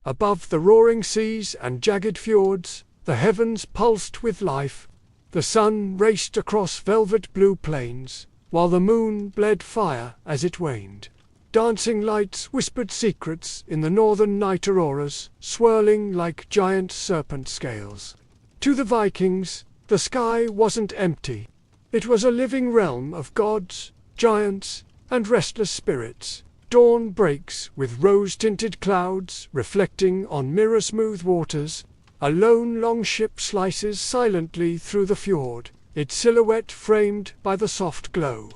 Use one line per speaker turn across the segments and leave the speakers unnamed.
Above the roaring seas and jagged fjords, the heavens pulsed with life. The sun raced across velvet blue plains, while the moon bled fire as it waned. Dancing lights whispered secrets in the northern night auroras, swirling like giant serpent scales. To the Vikings, the sky wasn't empty. It was a living realm of gods, giants, and restless spirits. Dawn breaks with rose-tinted clouds reflecting on mirror-smooth waters. A lone longship slices silently through the fjord, its silhouette framed by the soft glow.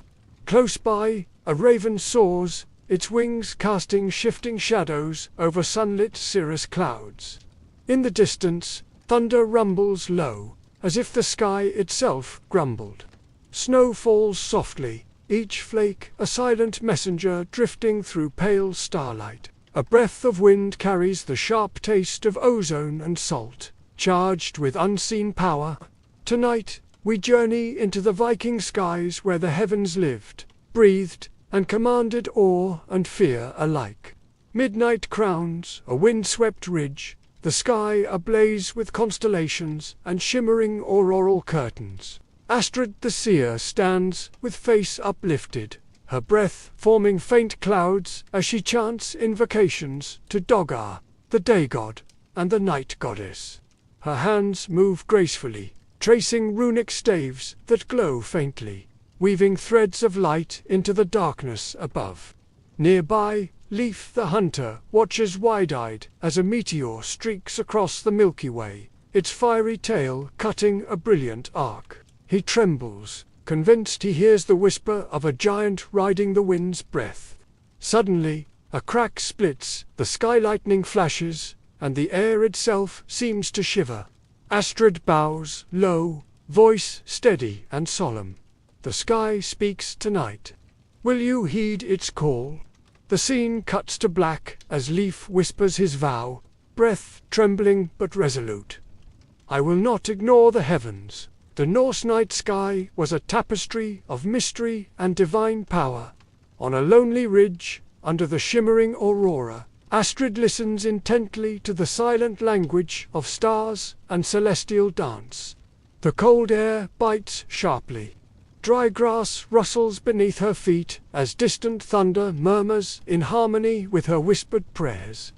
Close by, a raven soars, its wings casting shifting shadows over sunlit cirrus clouds. In the distance, thunder rumbles low, as if the sky itself grumbled. Snow falls softly, each flake a silent messenger drifting through pale starlight. A breath of wind carries the sharp taste of ozone and salt, charged with unseen power. Tonight, we journey into the Viking skies where the heavens lived, breathed, and commanded awe and fear alike. Midnight crowns a wind-swept ridge, the sky ablaze with constellations and shimmering auroral curtains. Astrid the seer stands with face uplifted, her breath forming faint clouds as she chants invocations to Dogar, the day god, and the night goddess. Her hands move gracefully, tracing runic staves that glow faintly, weaving threads of light into the darkness above. Nearby, Leif the hunter watches wide-eyed as a meteor streaks across the Milky Way, its fiery tail cutting a brilliant arc. He trembles, convinced he hears the whisper of a giant riding the wind's breath. Suddenly, a crack splits, the sky lightning flashes, and the air itself seems to shiver. Astrid bows, low, voice steady and solemn. The sky speaks tonight. Will you heed its call? The scene cuts to black as Leif whispers his vow, breath trembling but resolute. I will not ignore the heavens. The Norse night sky was a tapestry of mystery and divine power. On a lonely ridge, under the shimmering aurora, Astrid listens intently to the silent language of stars and celestial dance. The cold air bites sharply. Dry grass rustles beneath her feet as distant thunder murmurs in harmony with her whispered prayers.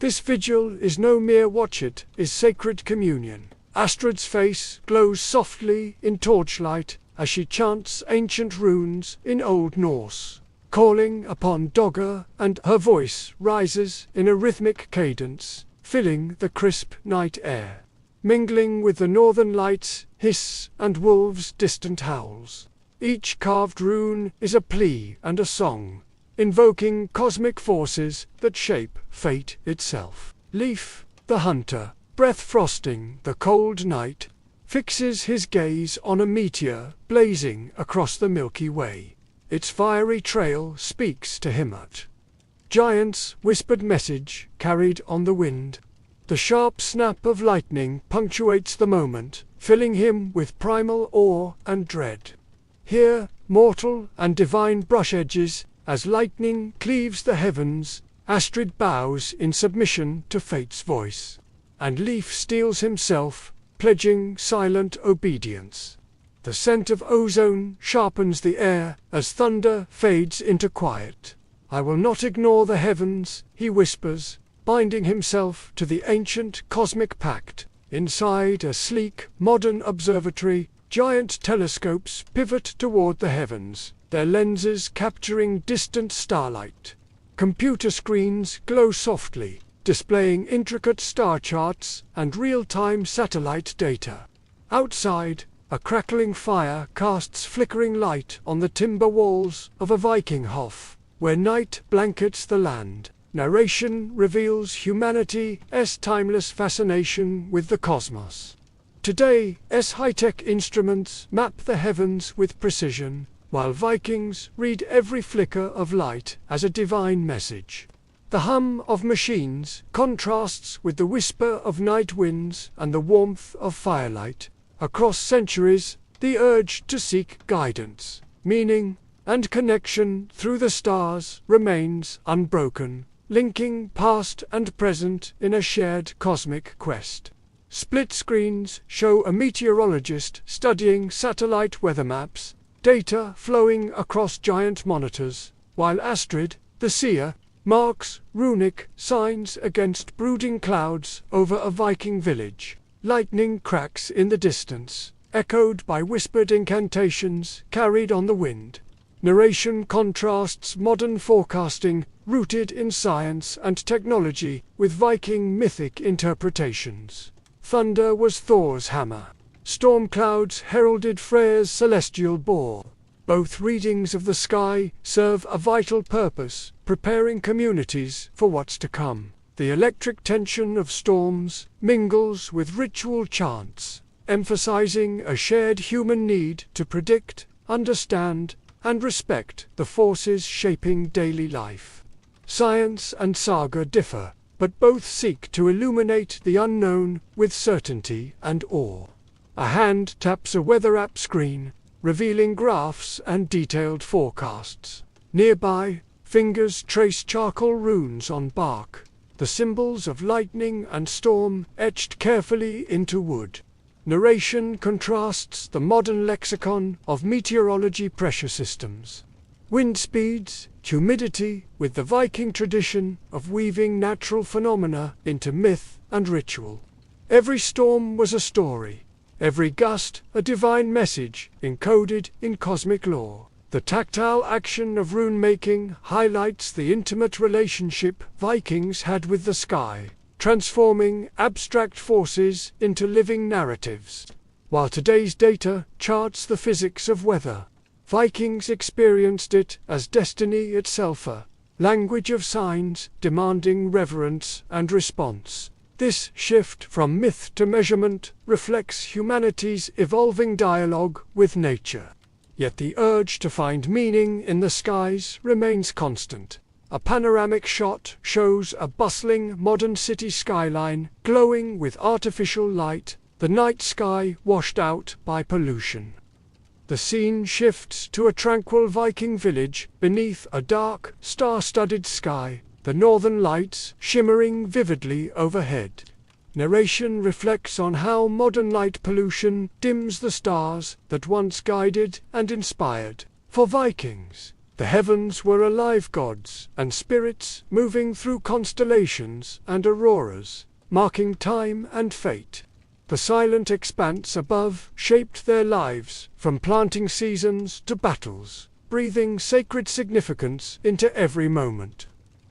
This vigil is no mere watch, it is sacred communion. Astrid's face glows softly in torchlight as she chants ancient runes in Old Norse, calling upon Dogger, and her voice rises in a rhythmic cadence, filling the crisp night air. Mingling with the northern lights, hiss and wolves' distant howls. Each carved rune is a plea and a song, invoking cosmic forces that shape fate itself. Leif, the hunter, breath frosting the cold night, fixes his gaze on a meteor blazing across the Milky Way. Its fiery trail speaks to him. Giant's whispered message carried on the wind. The sharp snap of lightning punctuates the moment, filling him with primal awe and dread. Here, mortal and divine brush edges, as lightning cleaves the heavens, Astrid bows in submission to fate's voice. And Leif steels himself, pledging silent obedience. The scent of ozone sharpens the air as thunder fades into quiet. I will not ignore the heavens, he whispers, binding himself to the ancient cosmic pact. Inside a sleek, modern observatory, giant telescopes pivot toward the heavens, their lenses capturing distant starlight. Computer screens glow softly, displaying intricate star charts and real-time satellite data. Outside, a crackling fire casts flickering light on the timber walls of a Viking hof, where night blankets the land. Narration reveals humanity's timeless fascination with the cosmos. Today's high-tech instruments map the heavens with precision, while Vikings read every flicker of light as a divine message. The hum of machines contrasts with the whisper of night winds and the warmth of firelight. Across centuries, the urge to seek guidance, meaning, and connection through the stars remains unbroken. linking past and present in a shared cosmic quest. Split screens show a meteorologist studying satellite weather maps, data flowing across giant monitors, while Astrid, the seer, marks runic signs against brooding clouds over a Viking village. Lightning cracks in the distance, echoed by whispered incantations carried on the wind. Narration contrasts modern forecasting, rooted in science and technology, with Viking mythic interpretations. Thunder was Thor's hammer. Storm clouds heralded Freyr's celestial boar. Both readings of the sky serve a vital purpose, preparing communities for what's to come. The electric tension of storms mingles with ritual chants, emphasizing a shared human need to predict, understand, and respect the forces shaping daily life. Science and saga differ, but both seek to illuminate the unknown with certainty and awe. A hand taps a weather app screen, revealing graphs and detailed forecasts. Nearby, fingers trace charcoal runes on bark, the symbols of lightning and storm etched carefully into wood. Narration contrasts the modern lexicon of meteorology pressure systems, wind speeds, humidity, with the Viking tradition of weaving natural phenomena into myth and ritual. Every storm was a story, every gust a divine message encoded in cosmic lore. The tactile action of rune-making highlights the intimate relationship Vikings had with the sky, transforming abstract forces into living narratives. While today's data charts the physics of weather, Vikings experienced it as destiny itself, a language of signs demanding reverence and response. This shift from myth to measurement reflects humanity's evolving dialogue with nature. Yet the urge to find meaning in the skies remains constant. A panoramic shot shows a bustling modern city skyline glowing with artificial light, the night sky washed out by pollution. The scene shifts to a tranquil Viking village beneath a dark, star-studded sky, the northern lights shimmering vividly overhead. Narration reflects on how modern light pollution dims the stars that once guided and inspired. For Vikings, the heavens were alive gods and spirits moving through constellations and auroras, marking time and fate. The silent expanse above shaped their lives, from planting seasons to battles, breathing sacred significance into every moment.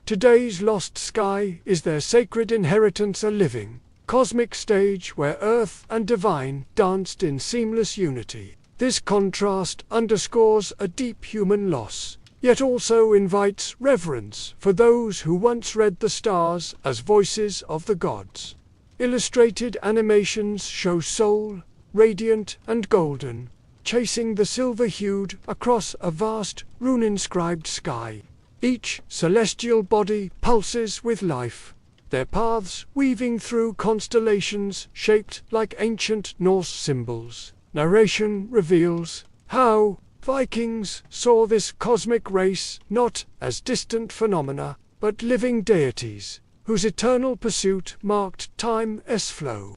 Today's lost sky is their sacred inheritance, a living, cosmic stage where earth and divine danced in seamless unity. This contrast underscores a deep human loss, yet also invites reverence for those who once read the stars as voices of the gods. Illustrated animations show Soul, radiant and golden, chasing the silver-hued across a vast, rune-inscribed sky. Each celestial body pulses with life, their paths weaving through constellations shaped like ancient Norse symbols. Narration reveals how Vikings saw this cosmic race not as distant phenomena, but living deities, whose eternal pursuit marked time's flow.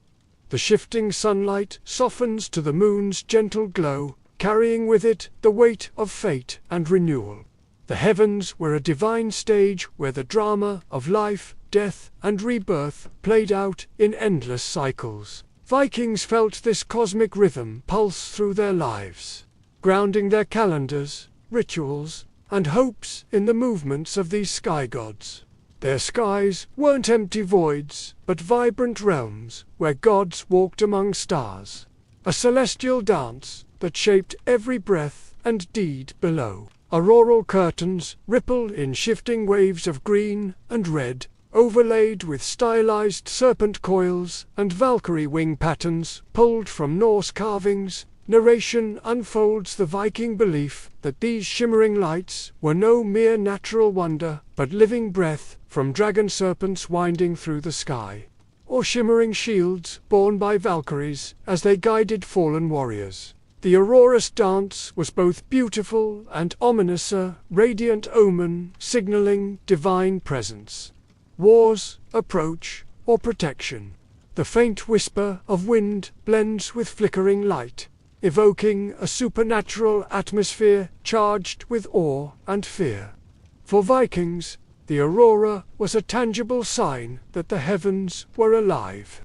The shifting sunlight softens to the moon's gentle glow, carrying with it the weight of fate and renewal. The heavens were a divine stage where the drama of life, death, and rebirth played out in endless cycles. Vikings felt this cosmic rhythm pulse through their lives, grounding their calendars, rituals, and hopes in the movements of these sky gods. Their skies weren't empty voids, but vibrant realms where gods walked among stars. A celestial dance that shaped every breath and deed below. Auroral curtains ripple in shifting waves of green and red, overlaid with stylized serpent coils and Valkyrie wing patterns pulled from Norse carvings. Narration unfolds the Viking belief that these shimmering lights were no mere natural wonder, but living breath from dragon serpents winding through the sky, or shimmering shields borne by Valkyries as they guided fallen warriors. The aurora's dance was both beautiful and ominous, a radiant omen signaling divine presence. War's approach or protection. The faint whisper of wind blends with flickering light, evoking a supernatural atmosphere charged with awe and fear. For Vikings, the aurora was a tangible sign that the heavens were alive.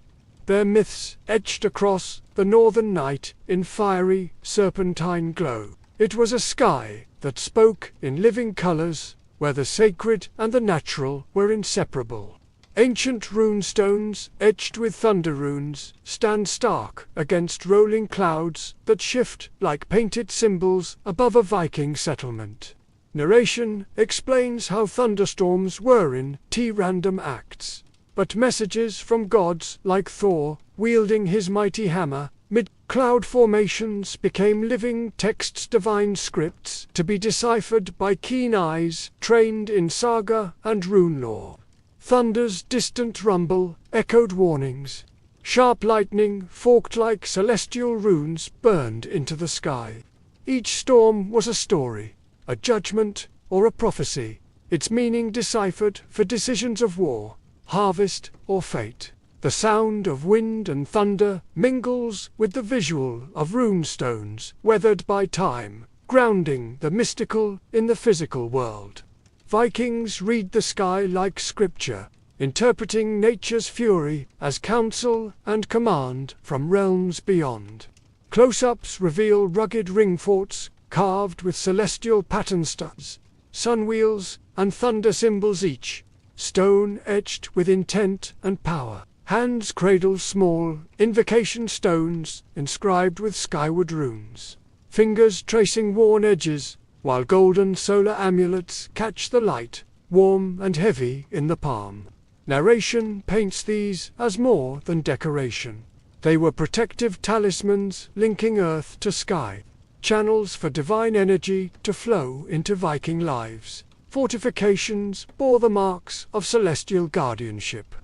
Their myths etched across the northern night in fiery, serpentine glow. It was a sky that spoke in living colors, where the sacred and the natural were inseparable. Ancient runestones, etched with thunder runes, stand stark against rolling clouds that shift like painted symbols above a Viking settlement. Narration explains how thunderstorms were in random acts, but messages from gods like Thor, wielding his mighty hammer, mid-cloud formations became living texts, divine scripts to be deciphered by keen eyes trained in saga and rune lore. Thunder's distant rumble echoed warnings. Sharp lightning, forked like celestial runes, burned into the sky. Each storm was a story, a judgment, or a prophecy, its meaning deciphered for decisions of war, harvest, or fate. The sound of wind and thunder mingles with the visual of runestones weathered by time, grounding the mystical in the physical world. Vikings read the sky like scripture, interpreting nature's fury as counsel and command from realms beyond. Close-ups reveal rugged ring forts carved with celestial pattern studs, sun wheels, and thunder symbols, each stone etched with intent and power. Hands cradle small invocation stones inscribed with skyward runes, fingers tracing worn edges, while golden solar amulets catch the light, warm and heavy in the palm. Narration paints these as more than decoration. They were protective talismans linking earth to sky, channels for divine energy to flow into Viking lives. Fortifications bore the marks of celestial guardianship.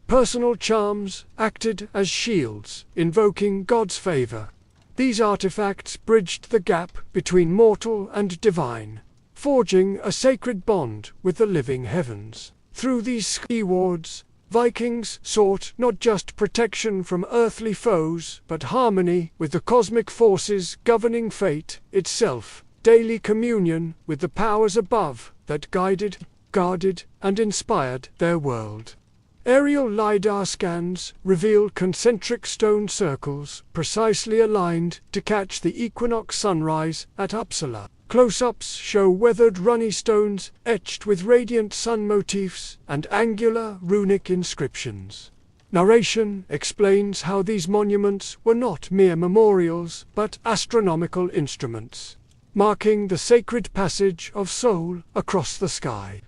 Personal charms acted as shields, invoking God's favor. These artifacts bridged the gap between mortal and divine, forging a sacred bond with the living heavens. Through these ski wards, Vikings sought not just protection from earthly foes, but harmony with the cosmic forces governing fate itself, daily communion with the powers above that guided, guarded, and inspired their world. Aerial LiDAR scans revealed concentric stone circles precisely aligned to catch the equinox sunrise at Uppsala. Close-ups show weathered runny stones etched with radiant sun motifs and angular runic inscriptions. Narration explains how these monuments were not mere memorials but astronomical instruments, marking the sacred passage of soul across the sky.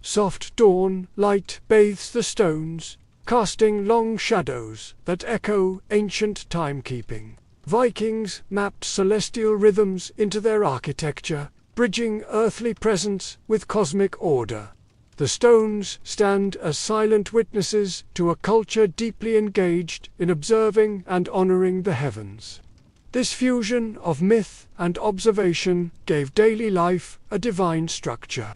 Soft dawn light bathes the stones, casting long shadows that echo ancient timekeeping. Vikings mapped celestial rhythms into their architecture, bridging earthly presence with cosmic order. The stones stand as silent witnesses to a culture deeply engaged in observing and honoring the heavens. This fusion of myth and observation gave daily life a divine structure,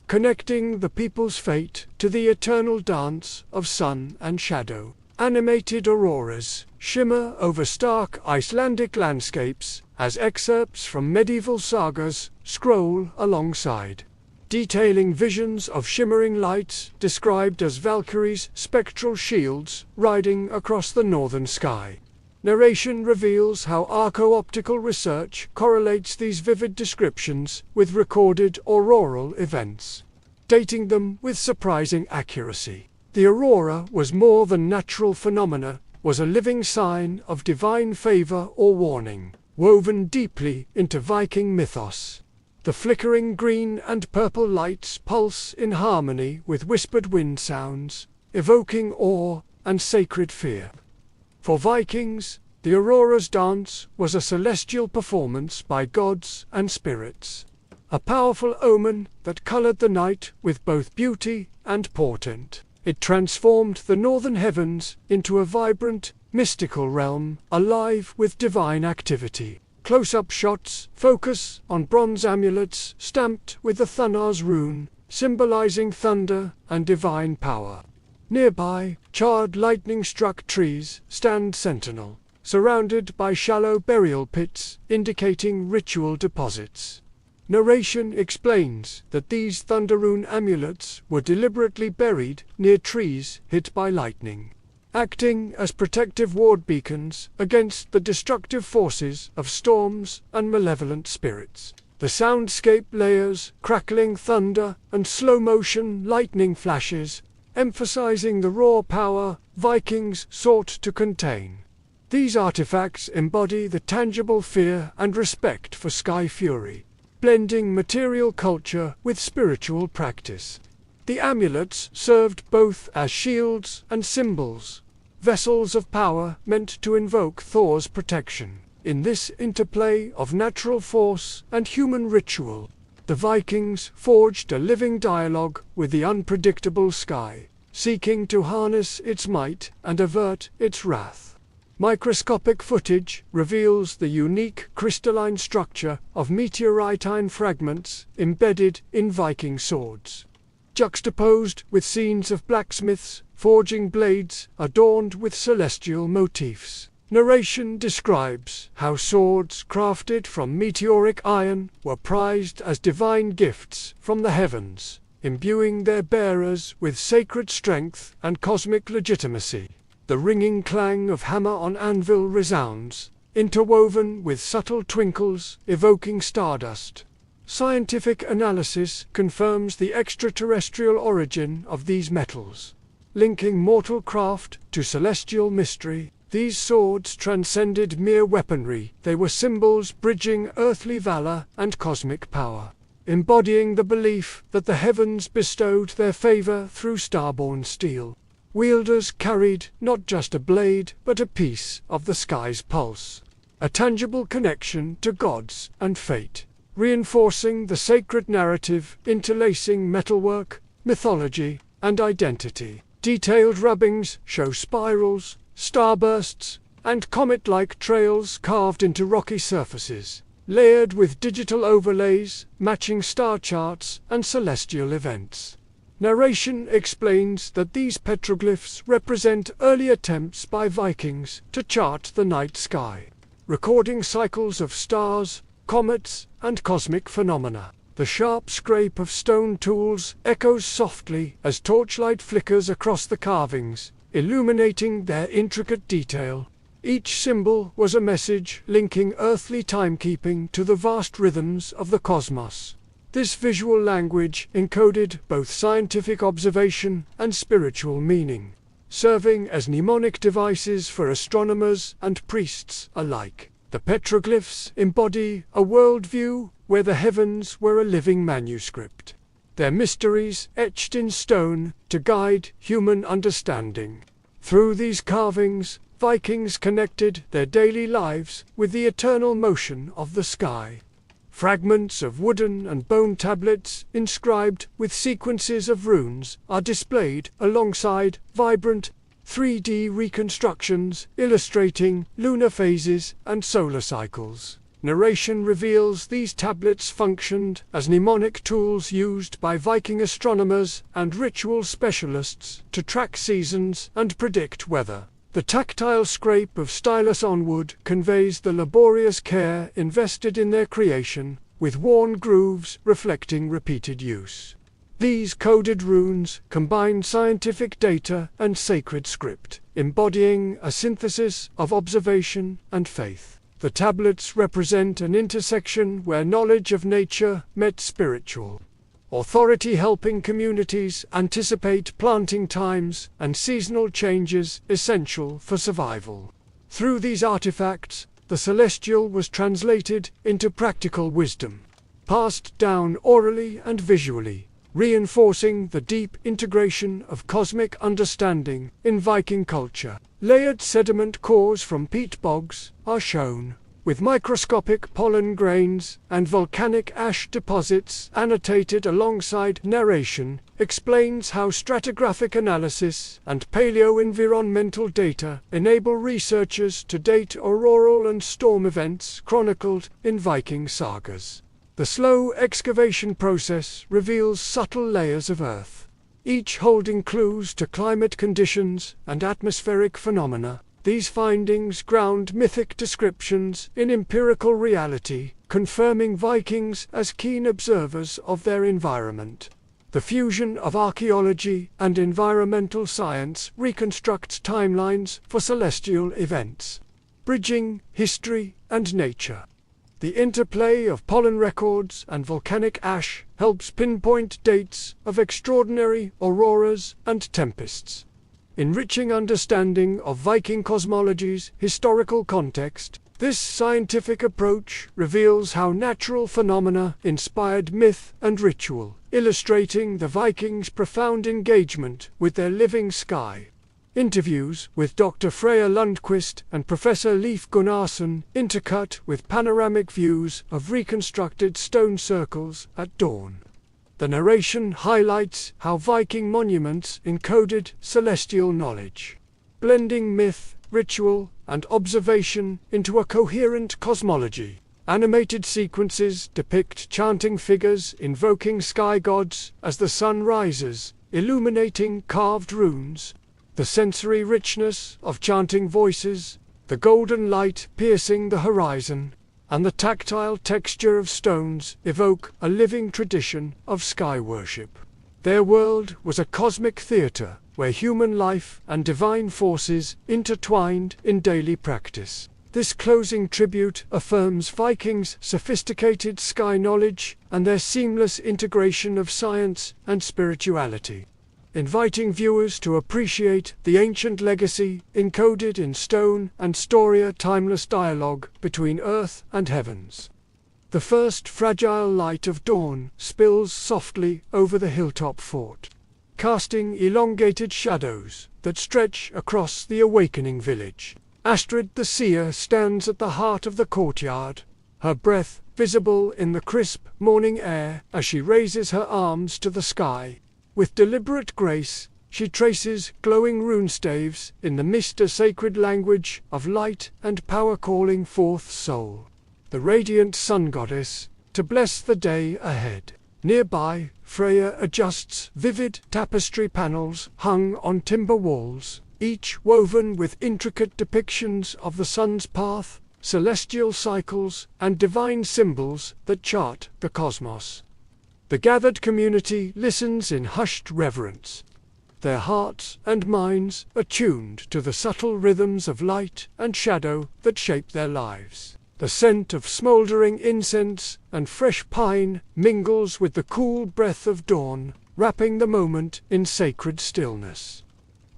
connecting the people's fate to the eternal dance of sun and shadow. Animated auroras shimmer over stark Icelandic landscapes as excerpts from medieval sagas scroll alongside, detailing visions of shimmering lights described as Valkyries' spectral shields riding across the northern sky. Narration reveals how archo-optical research correlates these vivid descriptions with recorded auroral events, dating them with surprising accuracy. The aurora was more than natural phenomena, was a living sign of divine favor or warning, woven deeply into Viking mythos. The flickering green and purple lights pulse in harmony with whispered wind sounds, evoking awe and sacred fear. For Vikings, the aurora's dance was a celestial performance by gods and spirits, a powerful omen that colored the night with both beauty and portent. It transformed the northern heavens into a vibrant, mystical realm, alive with divine activity. Close-up shots focus on bronze amulets stamped with the Thunar's rune, symbolizing thunder and divine power. Nearby, charred lightning-struck trees stand sentinel, surrounded by shallow burial pits indicating ritual deposits. Narration explains that these thunder rune amulets were deliberately buried near trees hit by lightning, acting as protective ward beacons against the destructive forces of storms and malevolent spirits. The soundscape layers crackling thunder and slow-motion lightning flashes, emphasizing the raw power Vikings sought to contain. These artifacts embody the tangible fear and respect for sky fury, blending material culture with spiritual practice. The amulets served both as shields and symbols, vessels of power meant to invoke Thor's protection. In this interplay of natural force and human ritual, the Vikings forged a living dialogue with the unpredictable sky, seeking to harness its might and avert its wrath. Microscopic footage reveals the unique crystalline structure of meteoritine fragments embedded in Viking swords, juxtaposed with scenes of blacksmiths forging blades adorned with celestial motifs. Narration describes how swords crafted from meteoric iron were prized as divine gifts from the heavens, imbuing their bearers with sacred strength and cosmic legitimacy. The ringing clang of hammer on anvil resounds, interwoven with subtle twinkles evoking stardust. Scientific analysis confirms the extraterrestrial origin of these metals, linking mortal craft to celestial mystery. These swords transcended mere weaponry, they were symbols bridging earthly valor and cosmic power, embodying the belief that the heavens bestowed their favor through starborn steel. Wielders carried not just a blade, but a piece of the sky's pulse, a tangible connection to gods and fate, reinforcing the sacred narrative, interlacing metalwork, mythology, and identity. Detailed rubbings show spirals, starbursts, and comet-like trails carved into rocky surfaces, layered with digital overlays matching star charts and celestial events. Narration explains that these petroglyphs represent early attempts by Vikings to chart the night sky, recording cycles of stars, comets, and cosmic phenomena. The sharp scrape of stone tools echoes softly as torchlight flickers across the carvings, illuminating their intricate detail. Each symbol was a message linking earthly timekeeping to the vast rhythms of the cosmos. This visual language encoded both scientific observation and spiritual meaning, serving as mnemonic devices for astronomers and priests alike. The petroglyphs embody a worldview where the heavens were a living manuscript, their mysteries etched in stone to guide human understanding. Through these carvings, Vikings connected their daily lives with the eternal motion of the sky. Fragments of wooden and bone tablets inscribed with sequences of runes are displayed alongside vibrant 3D reconstructions illustrating lunar phases and solar cycles. Narration reveals these tablets functioned as mnemonic tools used by Viking astronomers and ritual specialists to track seasons and predict weather. The tactile scrape of stylus on wood conveys the laborious care invested in their creation, with worn grooves reflecting repeated use. These coded runes combine scientific data and sacred script, embodying a synthesis of observation and faith. The tablets represent an intersection where knowledge of nature met spiritual authority, helping communities anticipate planting times and seasonal changes essential for survival. Through these artifacts, the celestial was translated into practical wisdom, passed down orally and visually, reinforcing the deep integration of cosmic understanding in Viking culture. Layered sediment cores from peat bogs are shown, with microscopic pollen grains and volcanic ash deposits annotated alongside narration, explains how stratigraphic analysis and paleoenvironmental data enable researchers to date auroral and storm events chronicled in Viking sagas. The slow excavation process reveals subtle layers of Earth, each holding clues to climate conditions and atmospheric phenomena. These findings ground mythic descriptions in empirical reality, confirming Vikings as keen observers of their environment. The fusion of archaeology and environmental science reconstructs timelines for celestial events, bridging history and nature. The interplay of pollen records and volcanic ash helps pinpoint dates of extraordinary auroras and tempests, enriching understanding of Viking cosmology's historical context. This scientific approach reveals how natural phenomena inspired myth and ritual, illustrating the Vikings' profound engagement with their living sky. Interviews with Dr. Freya Lundquist and Professor Leif Gunnarsson intercut with panoramic views of reconstructed stone circles at dawn. The narration highlights how Viking monuments encoded celestial knowledge, blending myth, ritual, and observation into a coherent cosmology. Animated sequences depict chanting figures invoking sky gods as the sun rises, illuminating carved runes. The sensory richness of chanting voices, the golden light piercing the horizon, and the tactile texture of stones evoke a living tradition of sky worship. Their world was a cosmic theater where human life and divine forces intertwined in daily practice. This closing tribute affirms Vikings' sophisticated sky knowledge and their seamless integration of science and spirituality, inviting viewers to appreciate the ancient legacy encoded in stone and story, a timeless dialogue between earth and heavens. The first fragile light of dawn spills softly over the hilltop fort, casting elongated shadows that stretch across the awakening village. Astrid the seer stands at the heart of the courtyard, her breath visible in the crisp morning air as she raises her arms to the sky. With deliberate grace, she traces glowing runestaves in the mist, a sacred language of light and power calling forth soul, the radiant sun goddess, to bless the day ahead. Nearby, Freya adjusts vivid tapestry panels hung on timber walls, each woven with intricate depictions of the sun's path, celestial cycles, and divine symbols that chart the cosmos. The gathered community listens in hushed reverence, their hearts and minds attuned to the subtle rhythms of light and shadow that shape their lives. The scent of smoldering incense and fresh pine mingles with the cool breath of dawn, wrapping the moment in sacred stillness.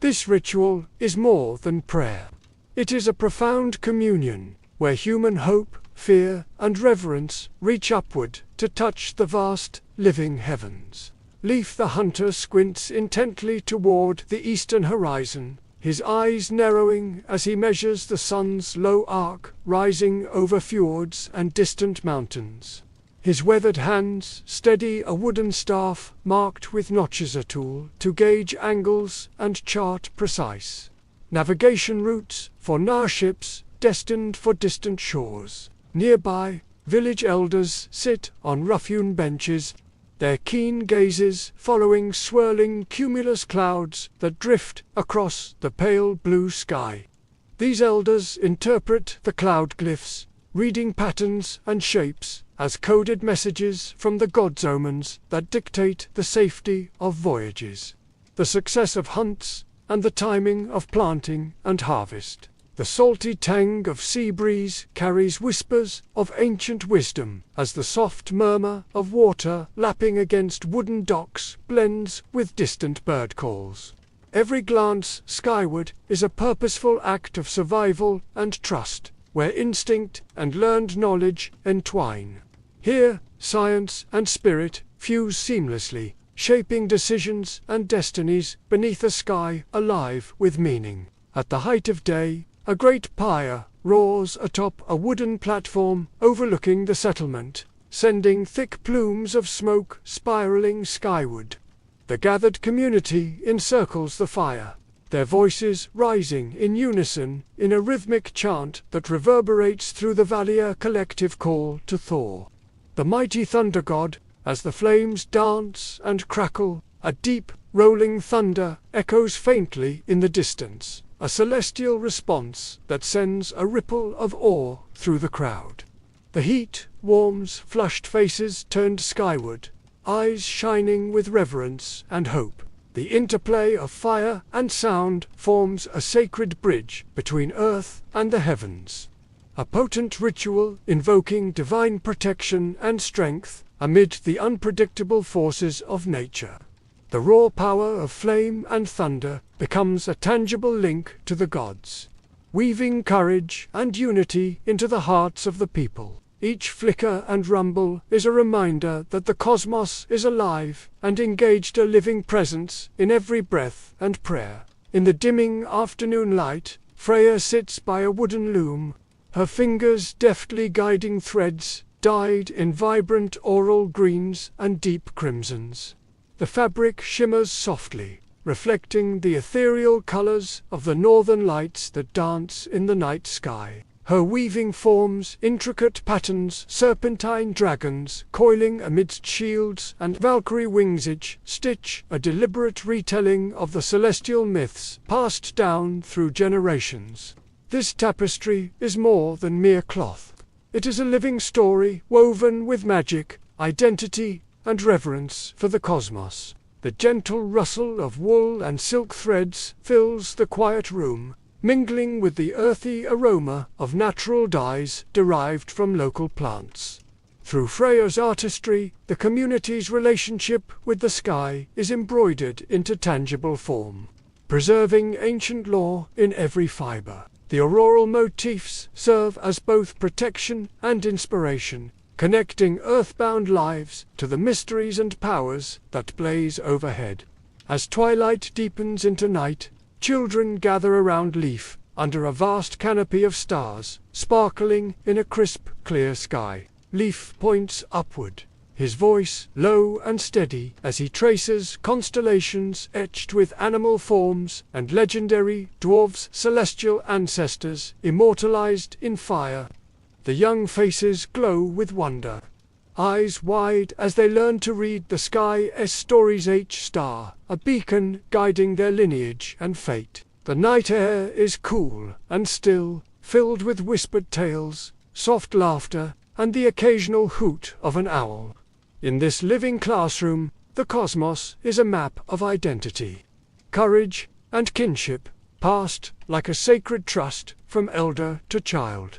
This ritual is more than prayer. It is a profound communion, where human hope, fear, and reverence reach upward to touch the vast, living heavens. Leif the hunter squints intently toward the eastern horizon, his eyes narrowing as he measures the sun's low arc rising over fjords and distant mountains. His weathered hands steady a wooden staff marked with notches, a tool to gauge angles and chart precise navigation routes for Norse ships destined for distant shores. Nearby, village elders sit on rough-hewn benches, their keen gazes following swirling cumulus clouds that drift across the pale blue sky. These elders interpret the cloud glyphs, reading patterns and shapes as coded messages from the gods' omens that dictate the safety of voyages, the success of hunts, and the timing of planting and harvest. The salty tang of sea breeze carries whispers of ancient wisdom as the soft murmur of water lapping against wooden docks blends with distant bird calls. Every glance skyward is a purposeful act of survival and trust, where instinct and learned knowledge entwine. Here, science and spirit fuse seamlessly, shaping decisions and destinies beneath a sky alive with meaning. At the height of day, a great pyre roars atop a wooden platform overlooking the settlement, sending thick plumes of smoke spiraling skyward. The gathered community encircles the fire, their voices rising in unison in a rhythmic chant that reverberates through the valley, a collective call to Thor, the mighty thunder god. As the flames dance and crackle, a deep, rolling thunder echoes faintly in the distance, a celestial response that sends a ripple of awe through the crowd. The heat warms flushed faces turned skyward, eyes shining with reverence and hope. The interplay of fire and sound forms a sacred bridge between earth and the heavens, a potent ritual invoking divine protection and strength amid the unpredictable forces of nature. The raw power of flame and thunder becomes a tangible link to the gods, weaving courage and unity into the hearts of the people. Each flicker and rumble is a reminder that the cosmos is alive and engaged, a living presence in every breath and prayer. In the dimming afternoon light, Freya sits by a wooden loom, her fingers deftly guiding threads dyed in vibrant aural greens and deep crimsons. The fabric shimmers softly, reflecting the ethereal colors of the northern lights that dance in the night sky. Her weaving forms intricate patterns, serpentine dragons coiling amidst shields and Valkyrie wings. Each stitch a deliberate retelling of the celestial myths passed down through generations. This tapestry is more than mere cloth. It is a living story woven with magic, identity, and reverence for the cosmos. The gentle rustle of wool and silk threads fills the quiet room, mingling with the earthy aroma of natural dyes derived from local plants. Through Freya's artistry, the community's relationship with the sky is embroidered into tangible form, preserving ancient lore in every fiber. The auroral motifs serve as both protection and inspiration, connecting earthbound lives to the mysteries and powers that blaze overhead. As twilight deepens into night, children gather around Leaf under a vast canopy of stars, sparkling in a crisp, clear sky. Leaf points upward, his voice low and steady as he traces constellations etched with animal forms and legendary dwarves, celestial ancestors immortalized in fire. The young faces glow with wonder, eyes wide as they learn to read the sky's stories. Each star, a beacon guiding their lineage and fate. The night air is cool and still, filled with whispered tales, soft laughter, and the occasional hoot of an owl. In this living classroom, the cosmos is a map of identity, courage, and kinship, passed like a sacred trust from elder to child.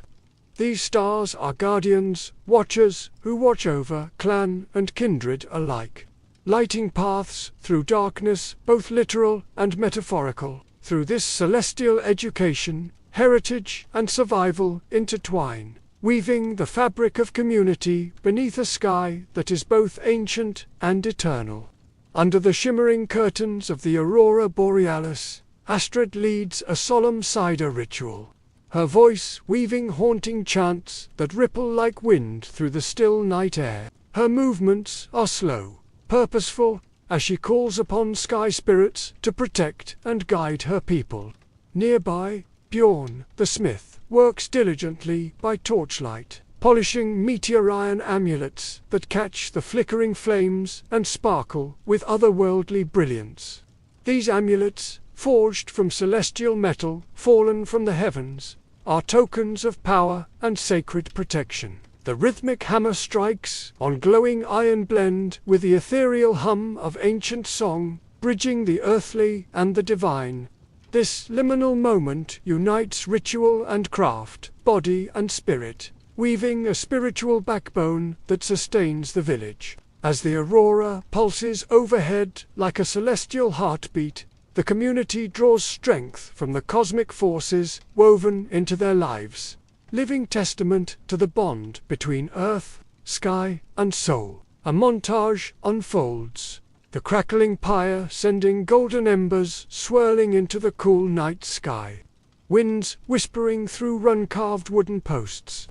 These stars are guardians, watchers who watch over clan and kindred alike, lighting paths through darkness, both literal and metaphorical. Through this celestial education, heritage and survival intertwine, weaving the fabric of community beneath a sky that is both ancient and eternal. Under the shimmering curtains of the aurora borealis, Astrid leads a solemn cider ritual, her voice weaving haunting chants that ripple like wind through the still night air. Her movements are slow, purposeful, as she calls upon sky spirits to protect and guide her people. Nearby, Bjorn, the smith, works diligently by torchlight, polishing meteor-iron amulets that catch the flickering flames and sparkle with otherworldly brilliance. These amulets, forged from celestial metal fallen from the heavens, are tokens of power and sacred protection. The rhythmic hammer strikes on glowing iron blend with the ethereal hum of ancient song, bridging the earthly and the divine. This liminal moment unites ritual and craft, body and spirit, weaving a spiritual backbone that sustains the village. As the aurora pulses overhead like a celestial heartbeat, the community draws strength from the cosmic forces woven into their lives, living testament to the bond between earth, sky, and soul. A montage unfolds, the crackling pyre sending golden embers swirling into the cool night sky. winds whispering through run-carved wooden posts.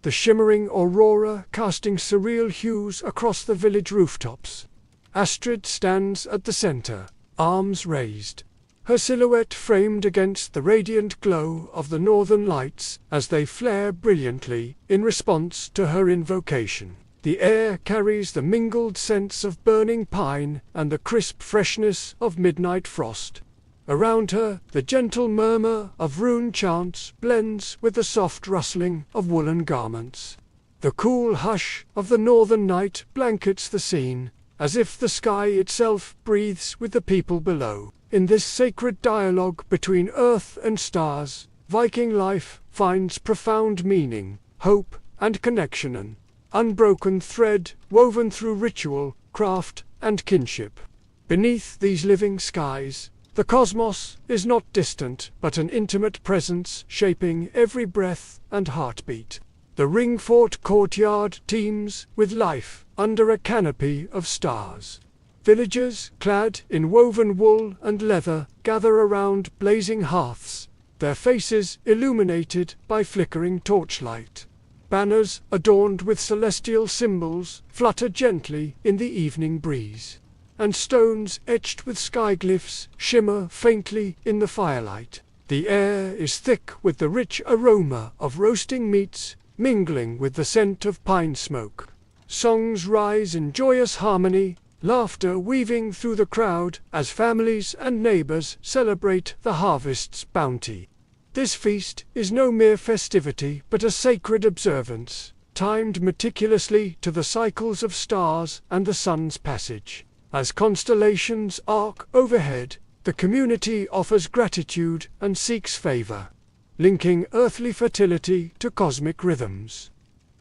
The shimmering aurora casting surreal hues across the village rooftops. Astrid stands at the center, arms raised, her silhouette framed against the radiant glow of the northern lights as they flare brilliantly in response to her invocation. The air carries the mingled scents of burning pine and the crisp freshness of midnight frost. Around her, the gentle murmur of rune chants blends with the soft rustling of woolen garments. The cool hush of the northern night blankets the scene, as if the sky itself breathes with the people below. In this sacred dialogue between earth and stars, Viking life finds profound meaning, hope, and connection, an unbroken thread woven through ritual, craft, and kinship. Beneath these living skies, the cosmos is not distant but an intimate presence shaping every breath and heartbeat. The ring-fort courtyard teems with life under a canopy of stars. Villagers, clad in woven wool and leather, gather around blazing hearths, their faces illuminated by flickering torchlight. Banners adorned with celestial symbols flutter gently in the evening breeze, and stones etched with skyglyphs shimmer faintly in the firelight. The air is thick with the rich aroma of roasting meats, mingling with the scent of pine smoke. Songs rise in joyous harmony, laughter weaving through the crowd as families and neighbors celebrate the harvest's bounty. This feast is no mere festivity but a sacred observance, timed meticulously to the cycles of stars and the sun's passage. As constellations arc overhead, the community offers gratitude and seeks favor, linking earthly fertility to cosmic rhythms.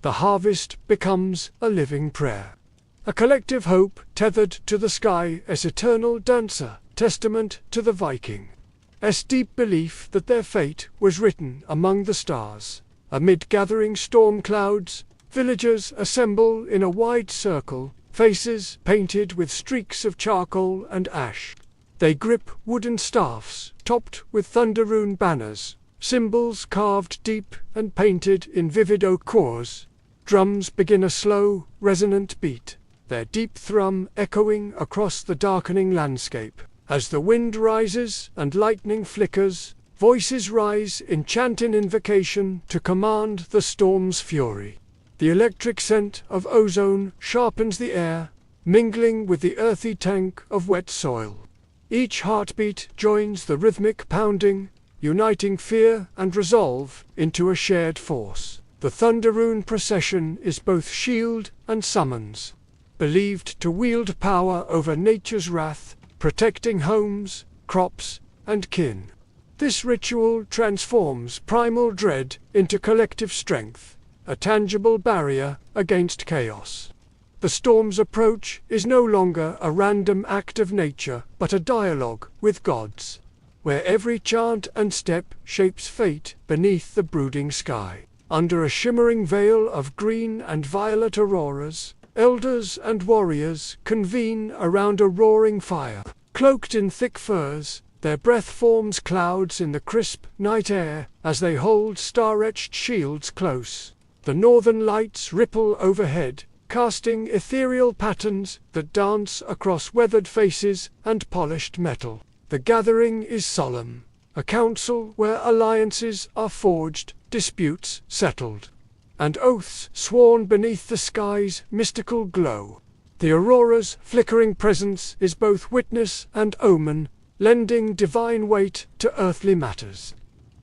The harvest becomes a living prayer, a collective hope tethered to the sky as eternal dancer, testament to the Vikings' deep belief that their fate was written among the stars. Amid gathering storm clouds, villagers assemble in a wide circle, faces painted with streaks of charcoal and ash. They grip wooden staffs topped with thunder rune banners, symbols carved deep and painted in vivid oak cores. Drums begin a slow, resonant beat, their deep thrum echoing across the darkening landscape. As the wind rises and lightning flickers, voices rise in chanting invocation to command the storm's fury. The electric scent of ozone sharpens the air, mingling with the earthy tank of wet soil. Each heartbeat joins the rhythmic pounding, uniting fear and resolve into a shared force. The Thunder Rune procession is both shield and summons, believed to wield power over nature's wrath, protecting homes, crops, and kin. This ritual transforms primal dread into collective strength, a tangible barrier against chaos. The storm's approach is no longer a random act of nature, but a dialogue with gods, where every chant and step shapes fate beneath the brooding sky. Under a shimmering veil of green and violet auroras, elders and warriors convene around a roaring fire. Cloaked in thick furs, their breath forms clouds in the crisp night air as they hold star-etched shields close. The northern lights ripple overhead, casting ethereal patterns that dance across weathered faces and polished metal. The gathering is solemn, a council where alliances are forged, disputes settled, and oaths sworn beneath the sky's mystical glow. The aurora's flickering presence is both witness and omen, lending divine weight to earthly matters.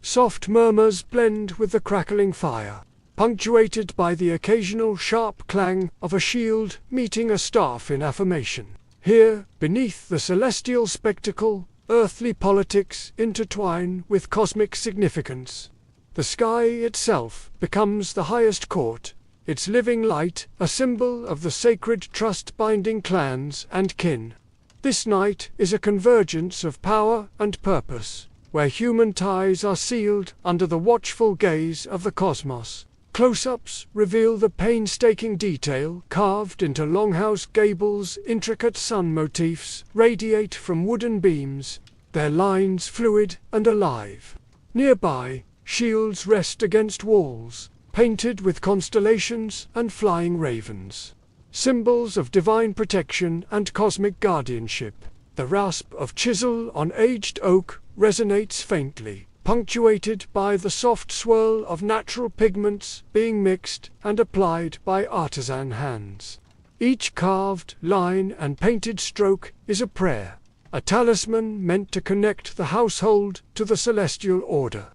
Soft murmurs blend with the crackling fire, punctuated by the occasional sharp clang of a shield meeting a staff in affirmation. Here, beneath the celestial spectacle, earthly politics intertwine with cosmic significance. The sky itself becomes the highest court, its living light a symbol of the sacred trust binding clans and kin. This night is a convergence of power and purpose, where human ties are sealed under the watchful gaze of the cosmos. Close-ups reveal the painstaking detail carved into longhouse gables. Intricate sun motifs radiate from wooden beams, their lines fluid and alive. Nearby, shields rest against walls, painted with constellations and flying ravens. Symbols of divine protection and cosmic guardianship. The rasp of chisel on aged oak resonates faintly, punctuated by the soft swirl of natural pigments being mixed and applied by artisan hands. Each carved line and painted stroke is a prayer, a talisman meant to connect the household to the celestial order.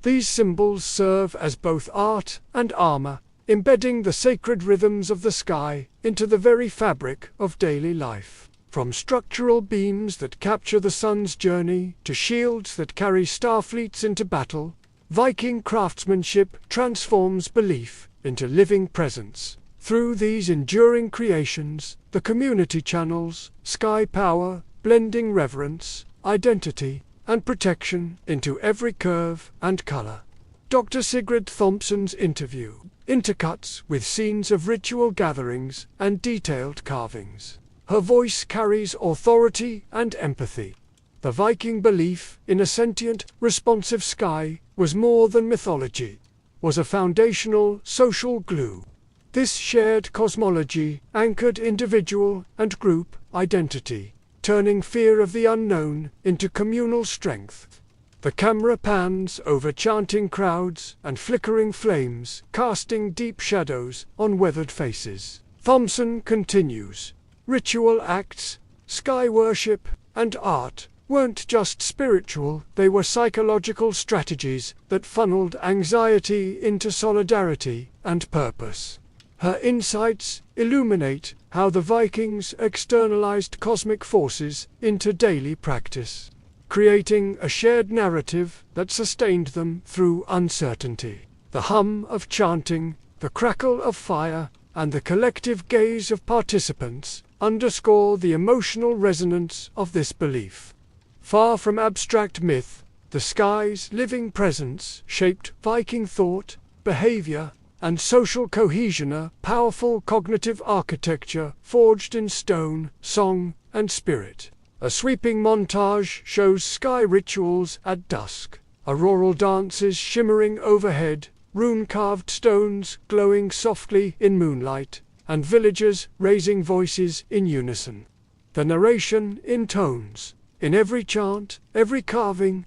These symbols serve as both art and armor, embedding the sacred rhythms of the sky into the very fabric of daily life. From structural beams that capture the sun's journey to shields that carry starfleets into battle, Viking craftsmanship transforms belief into living presence. Through these enduring creations, the community channels sky power, blending reverence, identity, and protection into every curve and color. Dr. Sigrid Thompson's interview intercuts with scenes of ritual gatherings and detailed carvings. Her voice carries authority and empathy. The Viking belief in a sentient, responsive sky was more than mythology, was a foundational social glue. This shared cosmology anchored individual and group identity, turning fear of the unknown into communal strength. The camera pans over chanting crowds and flickering flames, casting deep shadows on weathered faces. Thompson continues. Ritual acts, sky worship, and art weren't just spiritual, they were psychological strategies that funneled anxiety into solidarity and purpose. Her insights illuminate how the Vikings externalized cosmic forces into daily practice, creating a shared narrative that sustained them through uncertainty. The hum of chanting, the crackle of fire, and the collective gaze of participants underscore the emotional resonance of this belief. Far from abstract myth, the sky's living presence shaped Viking thought, behavior, and social cohesion, a powerful cognitive architecture forged in stone, song, and spirit. A sweeping montage shows sky rituals at dusk, auroral dances shimmering overhead, rune-carved stones glowing softly in moonlight, and villagers raising voices in unison. The narration intones, in every chant, every carving.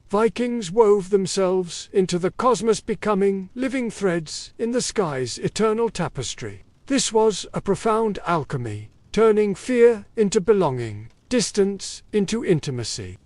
Vikings wove themselves into the cosmos, becoming living threads in the sky's eternal tapestry. This was a profound alchemy, turning fear into belonging, distance into intimacy.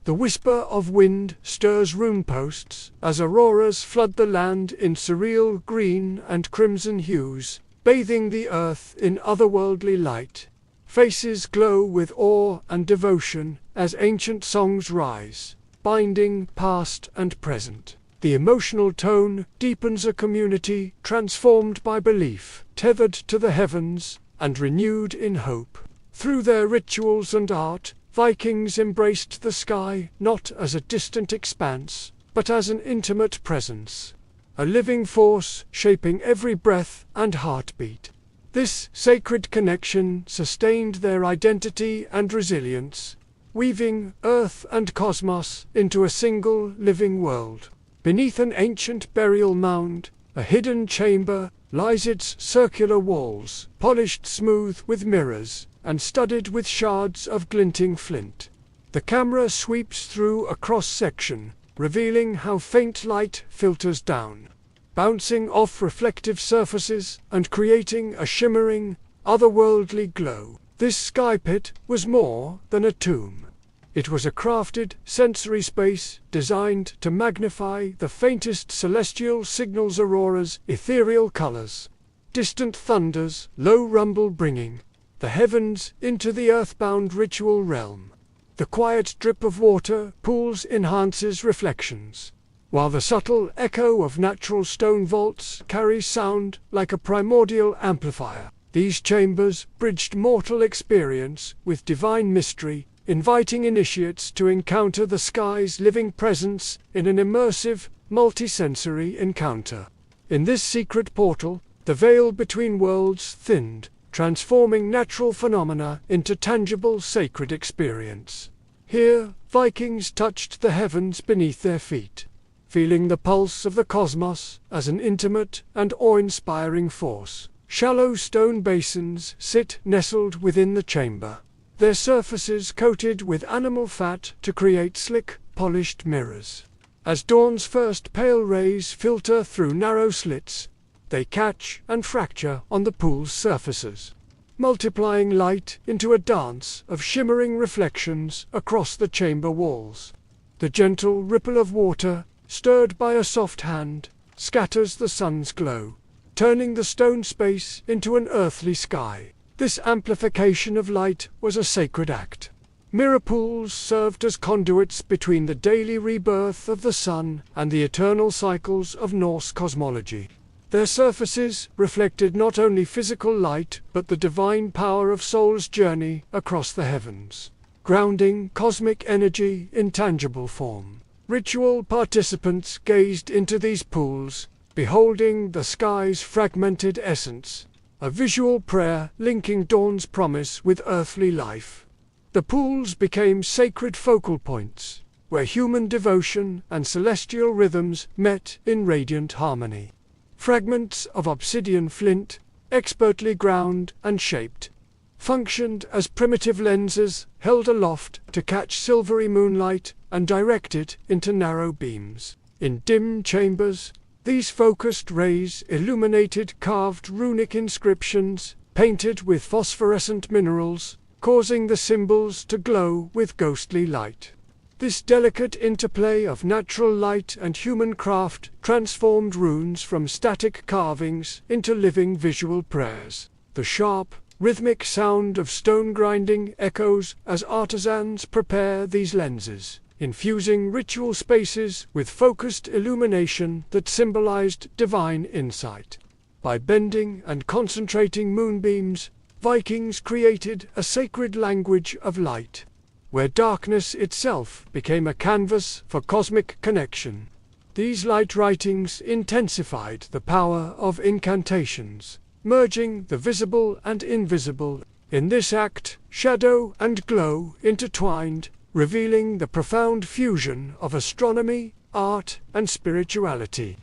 The whisper of wind stirs rune posts as auroras flood the land in surreal green and crimson hues, bathing the earth in otherworldly light. Faces glow with awe and devotion as ancient songs rise, binding past and present. The emotional tone deepens a community transformed by belief, tethered to the heavens, and renewed in hope. Through their rituals and art, Vikings embraced the sky not as a distant expanse, but as an intimate presence, a living force shaping every breath and heartbeat. This sacred connection sustained their identity and resilience, weaving earth and cosmos into a single living world. Beneath an ancient burial mound, a hidden chamber, lies its circular walls, polished smooth with mirrors, and studded with shards of glinting flint. The camera sweeps through a cross-section, revealing how faint light filters down, bouncing off reflective surfaces and creating a shimmering, otherworldly glow. This sky pit was more than a tomb. It was a crafted, sensory space designed to magnify the faintest celestial signals, auroras, ethereal colors, distant thunders, low rumble bringing the heavens into the earthbound ritual realm. The quiet drip of water pools enhances reflections, while the subtle echo of natural stone vaults carries sound like a primordial amplifier. These chambers bridged mortal experience with divine mystery, inviting initiates to encounter the sky's living presence in an immersive, multisensory encounter. In this secret portal, the veil between worlds thinned, transforming natural phenomena into tangible sacred experience. Here, Vikings touched the heavens beneath their feet, feeling the pulse of the cosmos as an intimate and awe-inspiring force. Shallow stone basins sit nestled within the chamber, their surfaces coated with animal fat to create slick, polished mirrors. As dawn's first pale rays filter through narrow slits, they catch and fracture on the pool's surfaces, multiplying light into a dance of shimmering reflections across the chamber walls. The gentle ripple of water, stirred by a soft hand, scatters the sun's glow, turning the stone space into an earthly sky. This amplification of light was a sacred act. Mirror pools served as conduits between the daily rebirth of the sun and the eternal cycles of Norse cosmology. Their surfaces reflected not only physical light but the divine power of soul's journey across the heavens, grounding cosmic energy in tangible form. Ritual participants gazed into these pools, beholding the sky's fragmented essence, a visual prayer linking dawn's promise with earthly life. The pools became sacred focal points, where human devotion and celestial rhythms met in radiant harmony. Fragments of obsidian flint, expertly ground and shaped, functioned as primitive lenses held aloft to catch silvery moonlight and direct it into narrow beams. In dim chambers, these focused rays illuminated carved runic inscriptions, painted with phosphorescent minerals, causing the symbols to glow with ghostly light. This delicate interplay of natural light and human craft transformed runes from static carvings into living visual prayers. The sharp, rhythmic sound of stone grinding echoes as artisans prepare these lenses, infusing ritual spaces with focused illumination that symbolized divine insight. By bending and concentrating moonbeams, Vikings created a sacred language of light, where darkness itself became a canvas for cosmic connection. These light writings intensified the power of incantations, merging the visible and invisible. In this act, shadow and glow intertwined, revealing the profound fusion of astronomy, art, and spirituality.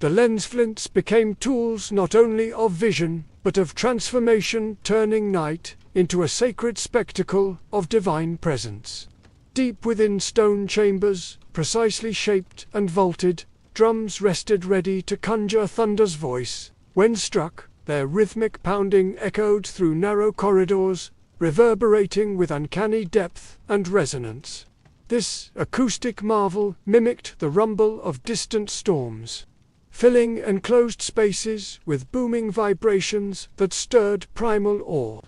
The lens flints became tools not only of vision, but of transformation, turning night into a sacred spectacle of divine presence. Deep within stone chambers, precisely shaped and vaulted, drums rested ready to conjure thunder's voice. When struck, their rhythmic pounding echoed through narrow corridors, reverberating with uncanny depth and resonance. This acoustic marvel mimicked the rumble of distant storms, filling enclosed spaces with booming vibrations that stirred primal awe.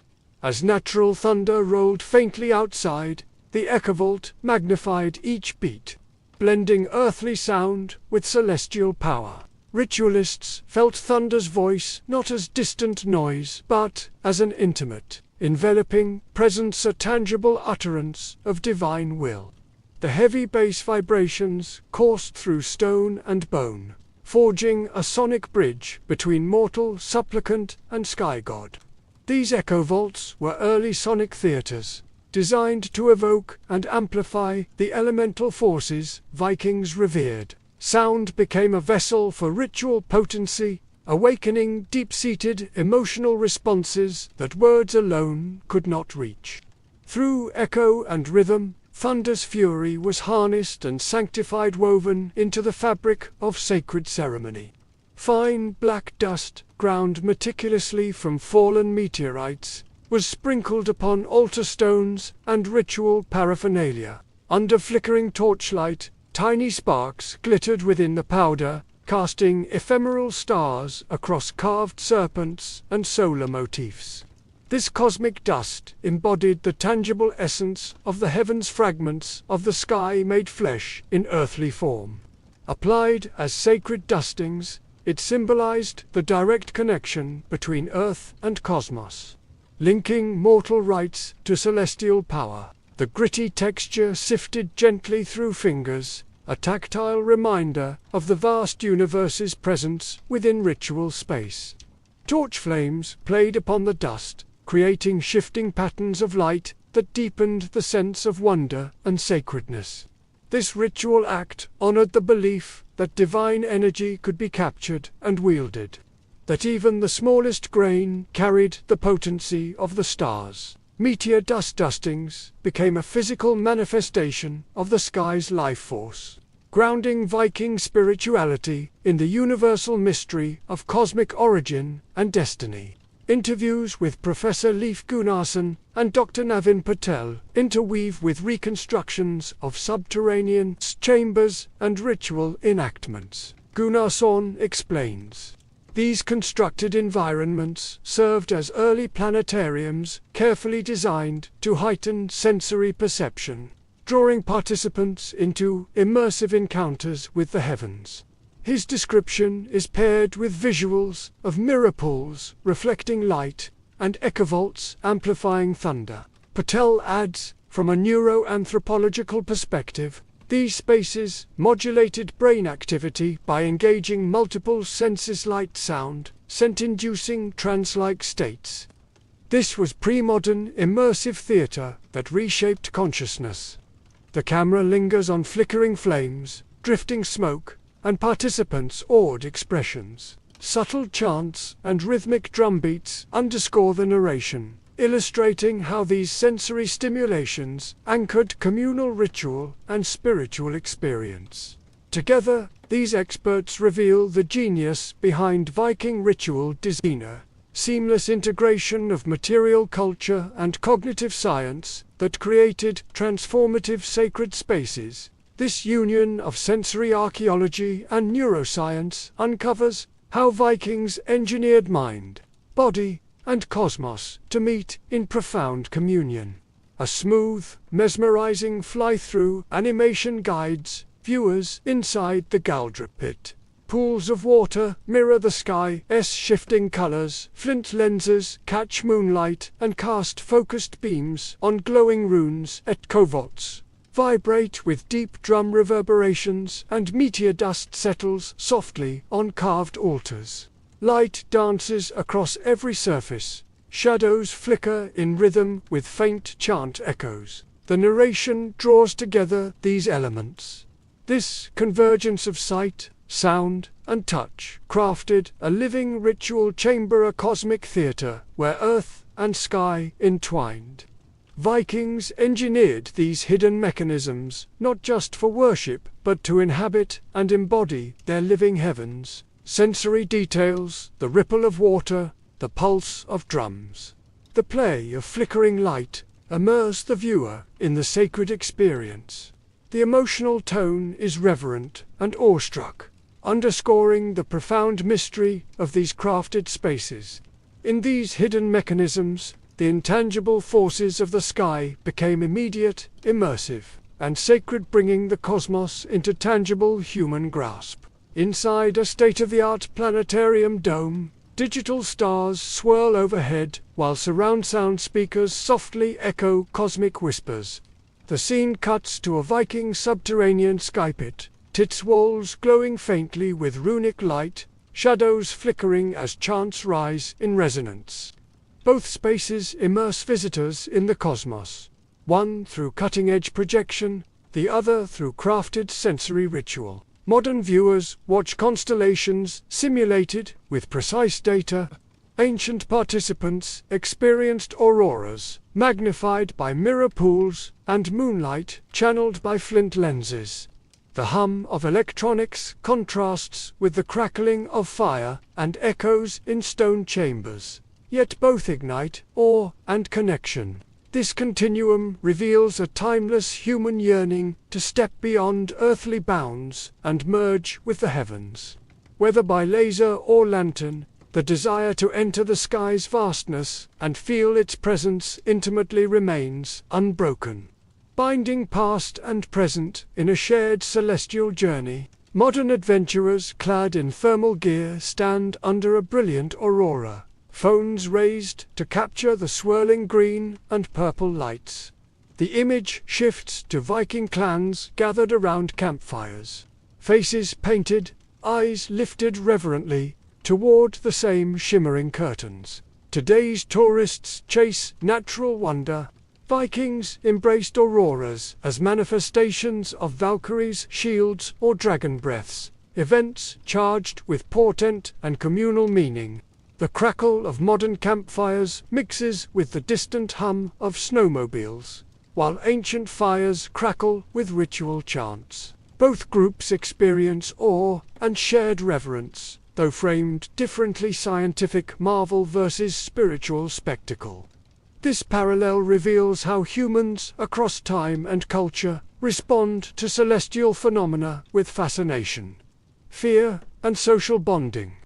As natural thunder rolled faintly outside, the echovault magnified each beat, blending earthly sound with celestial power. Ritualists felt thunder's voice not as distant noise, but as an intimate, enveloping presence, a tangible utterance of divine will. The heavy bass vibrations coursed through stone and bone, forging a sonic bridge between mortal supplicant and sky god. These echo vaults were early sonic theaters, designed to evoke and amplify the elemental forces Vikings revered. Sound became a vessel for ritual potency, awakening deep-seated emotional responses that words alone could not reach. Through echo and rhythm, thunder's fury was harnessed and sanctified, woven into the fabric of sacred ceremony. Fine black dust, ground meticulously from fallen meteorites, was sprinkled upon altar stones and ritual paraphernalia. Under flickering torchlight, tiny sparks glittered within the powder, casting ephemeral stars across carved serpents and solar motifs. This cosmic dust embodied the tangible essence of the heavens, fragments of the sky made flesh in earthly form. Applied as sacred dustings, it symbolized the direct connection between earth and cosmos, linking mortal rites to celestial power. The gritty texture sifted gently through fingers, a tactile reminder of the vast universe's presence within ritual space. Torch flames played upon the dust, creating shifting patterns of light that deepened the sense of wonder and sacredness. This ritual act honored the belief that divine energy could be captured and wielded, that even the smallest grain carried the potency of the stars. Meteor dust dustings became a physical manifestation of the sky's life force, grounding Viking spirituality in the universal mystery of cosmic origin and destiny. Interviews with Professor Leif Gunnarsson and Dr. Navin Patel interweave with reconstructions of subterranean chambers and ritual enactments. Gunnarsson explains, these constructed environments served as early planetariums carefully designed to heighten sensory perception, drawing participants into immersive encounters with the heavens. His description is paired with visuals of mirror pools reflecting light and echovolts amplifying thunder. Patel adds, from a neuroanthropological perspective, these spaces modulated brain activity by engaging multiple senses: light, sound, scent-inducing trance-like states. This was pre-modern immersive theater that reshaped consciousness. The camera lingers on flickering flames, drifting smoke, and participants' awed expressions. Subtle chants and rhythmic drumbeats underscore the narration, illustrating how these sensory stimulations anchored communal ritual and spiritual experience. Together, these experts reveal the genius behind Viking ritual design, seamless integration of material culture and cognitive science that created transformative sacred spaces. This union of sensory archaeology and neuroscience uncovers how Vikings engineered mind, body, and cosmos to meet in profound communion. A smooth, mesmerizing fly-through animation guides viewers inside the Galdra pit. Pools of water mirror the sky's shifting colors, flint lenses catch moonlight and cast focused beams on glowing runes at covolts, vibrate with deep drum reverberations, and meteor dust settles softly on carved altars. Light dances across every surface, shadows flicker in rhythm with faint chant echoes. The narration draws together these elements. This convergence of sight, sound, and touch crafted a living ritual chamber, a cosmic theater where earth and sky entwined. Vikings engineered these hidden mechanisms not just for worship, but to inhabit and embody their living heavens. Sensory details, the ripple of water, the pulse of drums, the play of flickering light, immerse the viewer in the sacred experience. The emotional tone is reverent and awestruck, underscoring the profound mystery of these crafted spaces. In these hidden mechanisms, the intangible forces of the sky became immediate, immersive, and sacred, bringing the cosmos into tangible human grasp. Inside a state-of-the-art planetarium dome, digital stars swirl overhead, while surround sound speakers softly echo cosmic whispers. The scene cuts to a Viking subterranean skypit, its walls glowing faintly with runic light, shadows flickering as chants rise in resonance. Both spaces immerse visitors in the cosmos, one through cutting-edge projection, the other through crafted sensory ritual. Modern viewers watch constellations simulated with precise data. Ancient participants experienced auroras, magnified by mirror pools, and moonlight channeled by flint lenses. The hum of electronics contrasts with the crackling of fire and echoes in stone chambers, yet both ignite awe and connection. This continuum reveals a timeless human yearning to step beyond earthly bounds and merge with the heavens. Whether by laser or lantern, the desire to enter the sky's vastness and feel its presence intimately remains unbroken, binding past and present in a shared celestial journey. Modern adventurers clad in thermal gear stand under a brilliant aurora, phones raised to capture the swirling green and purple lights. The image shifts to Viking clans gathered around campfires, faces painted, eyes lifted reverently toward the same shimmering curtains. Today's tourists chase natural wonder. Vikings embraced auroras as manifestations of Valkyries' shields or dragon breaths, events charged with portent and communal meaning. The crackle of modern campfires mixes with the distant hum of snowmobiles, while ancient fires crackle with ritual chants. Both groups experience awe and shared reverence, though framed differently: scientific marvel versus spiritual spectacle. This parallel reveals how humans across time and culture respond to celestial phenomena with fascination, fear, and social bonding.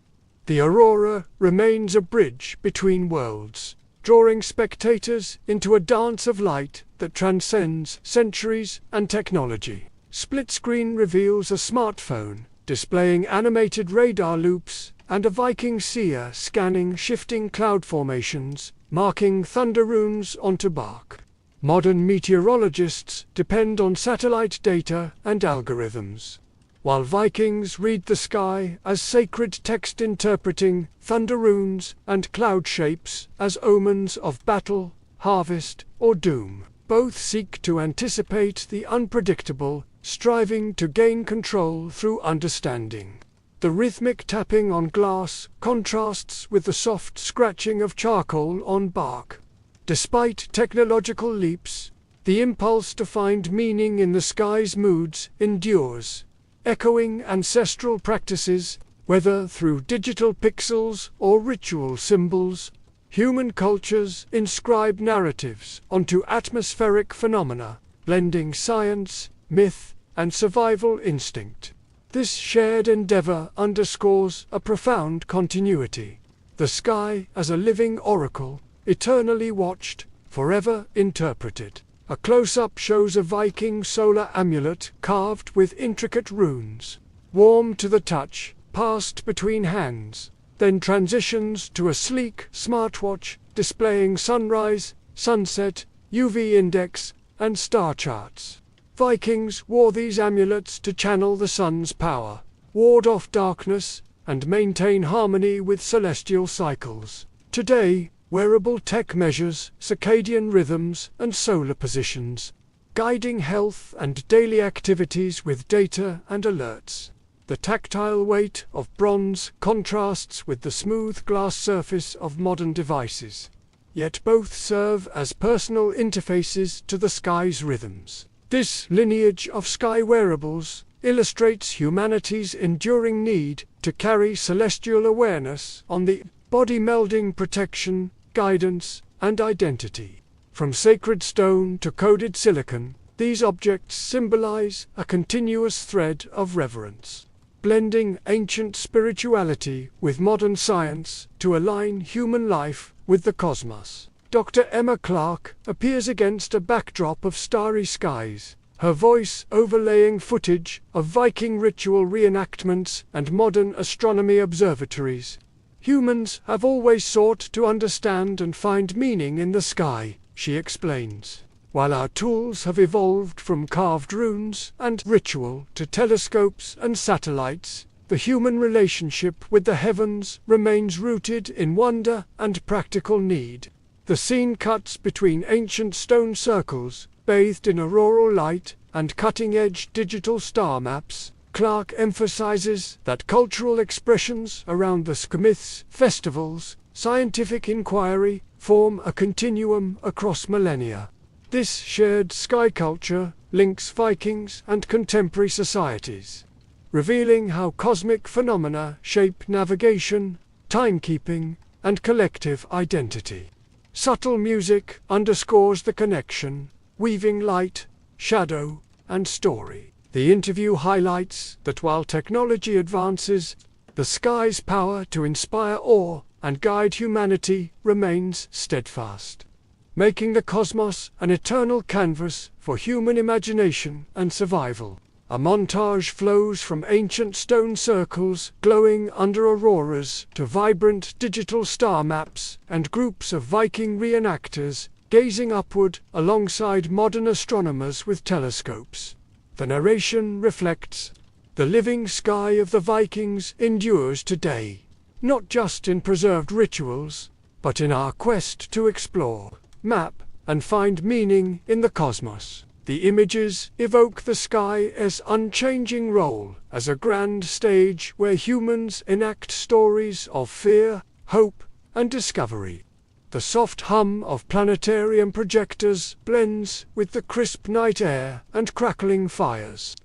The aurora remains a bridge between worlds, drawing spectators into a dance of light that transcends centuries and technology. Split screen reveals a smartphone displaying animated radar loops and a Viking seer scanning shifting cloud formations, marking thunder runes onto bark. Modern meteorologists depend on satellite data and algorithms, while Vikings read the sky as sacred text, interpreting thunder runes and cloud shapes as omens of battle, harvest, or doom. Both seek to anticipate the unpredictable, striving to gain control through understanding. The rhythmic tapping on glass contrasts with the soft scratching of charcoal on bark. Despite technological leaps, the impulse to find meaning in the sky's moods endures, echoing ancestral practices, whether through digital pixels or ritual symbols. Human cultures inscribe narratives onto atmospheric phenomena, blending science, myth, and survival instinct. This shared endeavor underscores a profound continuity. The sky as a living oracle, eternally watched, forever interpreted. A close-up shows a Viking solar amulet carved with intricate runes, warm to the touch, passed between hands, then transitions to a sleek smartwatch displaying sunrise, sunset, UV index, and star charts. Vikings wore these amulets to channel the sun's power, ward off darkness, and maintain harmony with celestial cycles. Today, wearable tech measures circadian rhythms and solar positions, guiding health and daily activities with data and alerts. The tactile weight of bronze contrasts with the smooth glass surface of modern devices, yet both serve as personal interfaces to the sky's rhythms. This lineage of sky wearables illustrates humanity's enduring need to carry celestial awareness on the body, melding protection, guidance, and identity. From sacred stone to coded silicon, these objects symbolize a continuous thread of reverence, blending ancient spirituality with modern science to align human life with the cosmos. Dr. Emma Clark appears against a backdrop of starry skies, her voice overlaying footage of Viking ritual reenactments and modern astronomy observatories. Humans have always sought to understand and find meaning in the sky, she explains. While our tools have evolved from carved runes and ritual to telescopes and satellites, the human relationship with the heavens remains rooted in wonder and practical need. The scene cuts between ancient stone circles, bathed in auroral light, and cutting-edge digital star maps. Clark emphasizes that cultural expressions around the myths, festivals, scientific inquiry form a continuum across millennia. This shared sky culture links Vikings and contemporary societies, revealing how cosmic phenomena shape navigation, timekeeping, and collective identity. Subtle music underscores the connection, weaving light, shadow, and story. The interview highlights that while technology advances, the sky's power to inspire awe and guide humanity remains steadfast, making the cosmos an eternal canvas for human imagination and survival. A montage flows from ancient stone circles glowing under auroras to vibrant digital star maps and groups of Viking reenactors gazing upward alongside modern astronomers with telescopes. The narration reflects the living sky of the Vikings endures today, not just in preserved rituals, but in our quest to explore, map, and find meaning in the cosmos. The images evoke the sky's unchanging role as a grand stage where humans enact stories of fear, hope, and discovery. The soft hum of planetarium projectors blends with the crisp night air and crackling fires,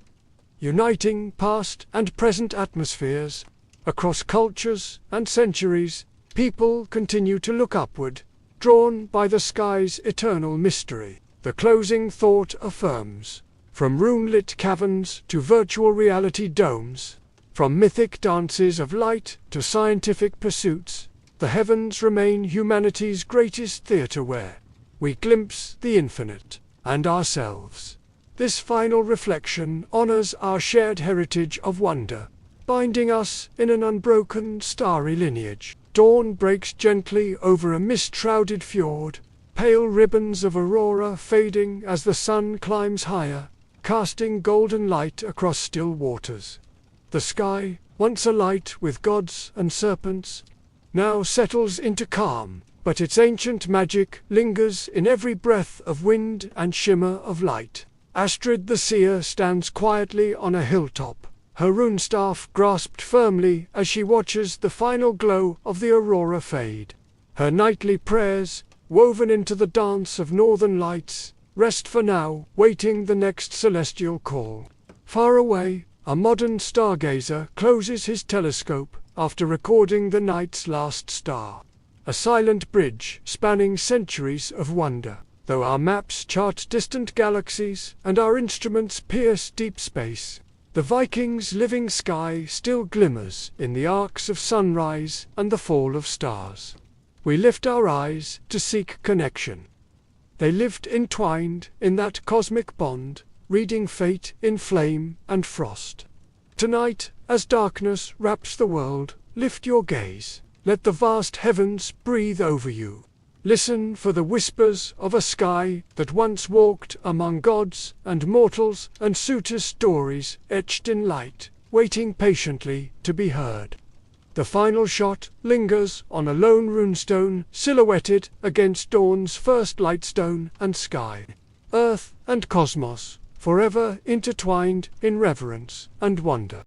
uniting past and present atmospheres. Across cultures and centuries, people continue to look upward, drawn by the sky's eternal mystery. The closing thought affirms, from rune-lit caverns to virtual reality domes, from mythic dances of light to scientific pursuits, the heavens remain humanity's greatest theatre where we glimpse the infinite and ourselves. This final reflection honors our shared heritage of wonder, binding us in an unbroken starry lineage. Dawn breaks gently over a mist-shrouded fjord, pale ribbons of aurora fading as the sun climbs higher, casting golden light across still waters. The sky, once alight with gods and serpents, now settles into calm, but its ancient magic lingers in every breath of wind and shimmer of light. Astrid the seer stands quietly on a hilltop, her runestaff grasped firmly as she watches the final glow of the aurora fade. Her nightly prayers, woven into the dance of northern lights, rest for now, waiting the next celestial call. Far away, a modern stargazer closes his telescope after recording the night's last star. A silent bridge spanning centuries of wonder. Though our maps chart distant galaxies and our instruments pierce deep space, the Vikings' living sky still glimmers in the arcs of sunrise and the fall of stars. We lift our eyes to seek connection. They lived entwined in that cosmic bond, reading fate in flame and frost. Tonight, as darkness wraps the world, lift your gaze. Let the vast heavens breathe over you. Listen for the whispers of a sky that once walked among gods and mortals, and suitors' stories etched in light, waiting patiently to be heard. The final shot lingers on a lone runestone silhouetted against dawn's first lightstone and sky. Earth and cosmos, forever intertwined in reverence and wonder.